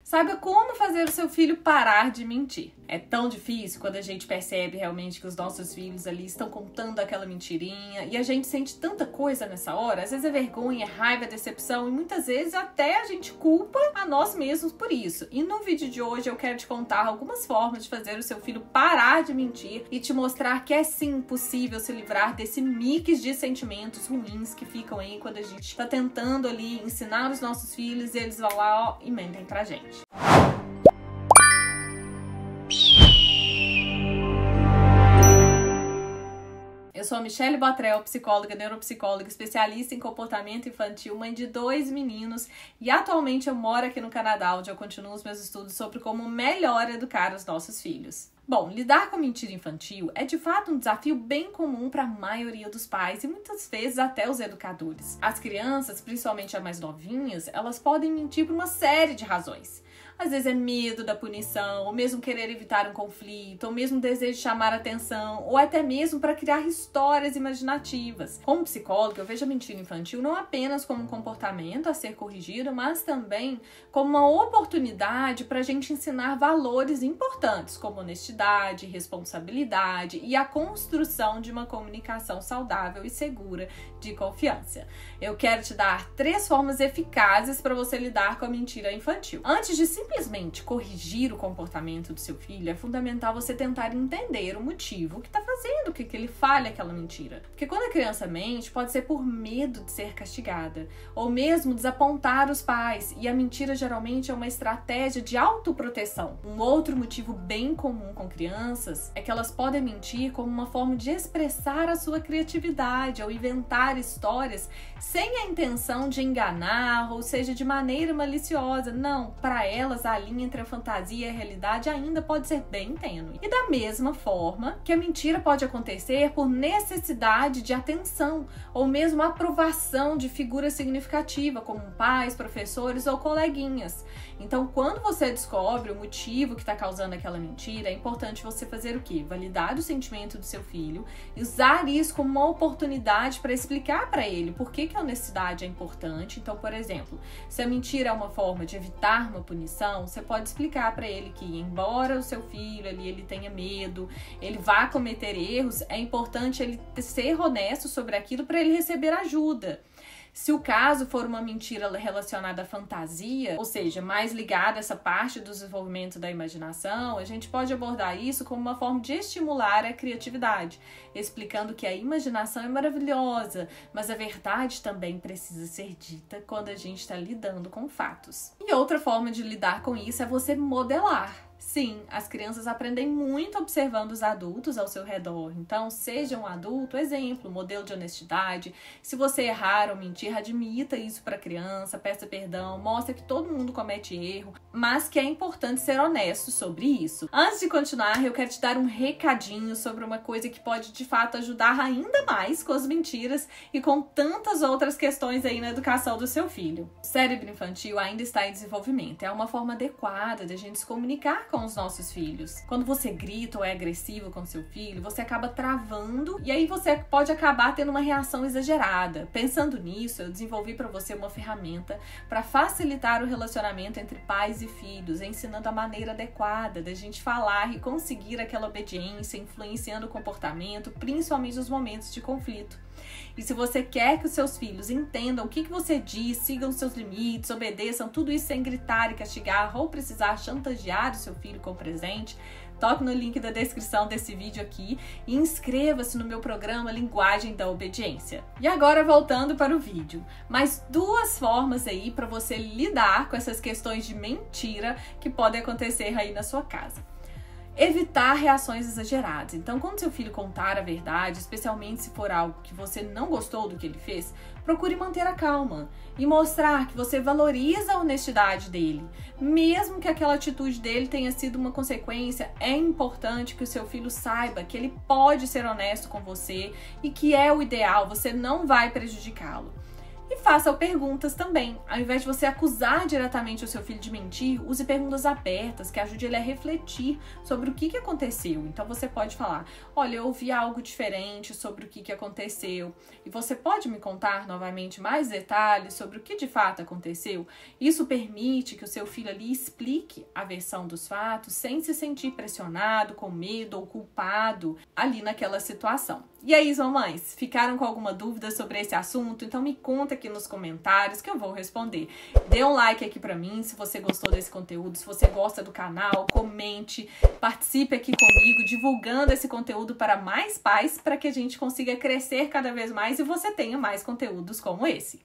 Saiba como fazer o seu filho parar de mentir. É tão difícil quando a gente percebe realmente que os nossos filhos ali estão contando aquela mentirinha e a gente sente tanta coisa nessa hora. Às vezes é vergonha, é raiva, é decepção e muitas vezes até a gente culpa a nós mesmos por isso. E no vídeo de hoje eu quero te contar algumas formas de fazer o seu filho parar de mentir e te mostrar que é sim possível se livrar desse mix de sentimentos ruins que ficam aí quando a gente tá tentando ali ensinar os nossos filhos e eles vão lá, ó, e mentem pra gente. Eu sou a Michelle Botrel, psicóloga, neuropsicóloga, especialista em comportamento infantil, mãe de 2 meninos e atualmente eu moro aqui no Canadá, onde eu continuo os meus estudos sobre como melhor educar os nossos filhos. Bom, lidar com mentira infantil é de fato um desafio bem comum para a maioria dos pais e muitas vezes até os educadores. As crianças, principalmente as mais novinhas, elas podem mentir por uma série de razões. Às vezes é medo da punição, ou mesmo querer evitar um conflito, ou mesmo desejo de chamar atenção, ou até mesmo para criar histórias imaginativas. Como psicóloga, eu vejo a mentira infantil não apenas como um comportamento a ser corrigido, mas também como uma oportunidade para a gente ensinar valores importantes, como honestidade, responsabilidade e a construção de uma comunicação saudável e segura de confiança. Eu quero te dar 3 formas eficazes para você lidar com a mentira infantil. Antes de simplesmente corrigir o comportamento do seu filho, é fundamental você tentar entender o motivo que está fazendo que ele fale aquela mentira. Porque quando a criança mente, pode ser por medo de ser castigada, ou mesmo desapontar os pais, e a mentira geralmente é uma estratégia de autoproteção. Um outro motivo bem comum com crianças é que elas podem mentir como uma forma de expressar a sua criatividade, ou inventar histórias sem a intenção de enganar, ou seja, de maneira maliciosa. Não, para elas a linha entre a fantasia e a realidade ainda pode ser bem tênue. E da mesma forma que a mentira pode acontecer por necessidade de atenção ou mesmo aprovação de figura significativa, como pais, professores ou coleguinhas. Então, quando você descobre o motivo que está causando aquela mentira, é importante você fazer o quê? Validar o sentimento do seu filho, usar isso como uma oportunidade para explicar para ele por que a honestidade é importante. Então, por exemplo, se a mentira é uma forma de evitar uma punição, você pode explicar para ele que, embora o seu filho ali ele tenha medo, ele vá cometer erros, é importante ele ser honesto sobre aquilo para ele receber ajuda. Se o caso for uma mentira relacionada à fantasia, ou seja, mais ligada a essa parte do desenvolvimento da imaginação, a gente pode abordar isso como uma forma de estimular a criatividade, explicando que a imaginação é maravilhosa, mas a verdade também precisa ser dita quando a gente está lidando com fatos. E outra forma de lidar com isso é você modelar. Sim, as crianças aprendem muito observando os adultos ao seu redor. Então, seja um adulto, exemplo, modelo de honestidade. Se você errar ou mentir, admita isso para a criança, peça perdão, mostra que todo mundo comete erro, mas que é importante ser honesto sobre isso. Antes de continuar, eu quero te dar um recadinho sobre uma coisa que pode, de fato, ajudar ainda mais com as mentiras e com tantas outras questões aí na educação do seu filho. O cérebro infantil ainda está em desenvolvimento. É uma forma adequada de a gente se comunicar com os nossos filhos. Quando você grita ou é agressivo com seu filho, você acaba travando e aí você pode acabar tendo uma reação exagerada. Pensando nisso, eu desenvolvi para você uma ferramenta para facilitar o relacionamento entre pais e filhos, ensinando a maneira adequada da gente falar e conseguir aquela obediência, influenciando o comportamento, principalmente nos momentos de conflito. E se você quer que os seus filhos entendam o que você diz, sigam seus limites, obedeçam, tudo isso sem gritar e castigar ou precisar chantagear o seu filho com presente, toque no link da descrição desse vídeo aqui e inscreva-se no meu programa Linguagem da Obediência. E agora voltando para o vídeo, mais 2 formas aí para você lidar com essas questões de mentira que podem acontecer aí na sua casa. Evitar reações exageradas. Então, quando seu filho contar a verdade, especialmente se for algo que você não gostou do que ele fez, procure manter a calma e mostrar que você valoriza a honestidade dele. Mesmo que aquela atitude dele tenha sido uma consequência, é importante que o seu filho saiba que ele pode ser honesto com você e que é o ideal, você não vai prejudicá-lo. E faça perguntas também. Ao invés de você acusar diretamente o seu filho de mentir, use perguntas abertas que ajude ele a refletir sobre o que aconteceu. Então você pode falar: olha, eu ouvi algo diferente sobre o que aconteceu. E você pode me contar novamente mais detalhes sobre o que de fato aconteceu? Isso permite que o seu filho ali explique a versão dos fatos sem se sentir pressionado, com medo ou culpado ali naquela situação. E aí, mamães, ficaram com alguma dúvida sobre esse assunto? Então me conta aqui nos comentários que eu vou responder. Dê um like aqui pra mim se você gostou desse conteúdo, se você gosta do canal, comente, participe aqui comigo, divulgando esse conteúdo para mais pais, para que a gente consiga crescer cada vez mais e você tenha mais conteúdos como esse.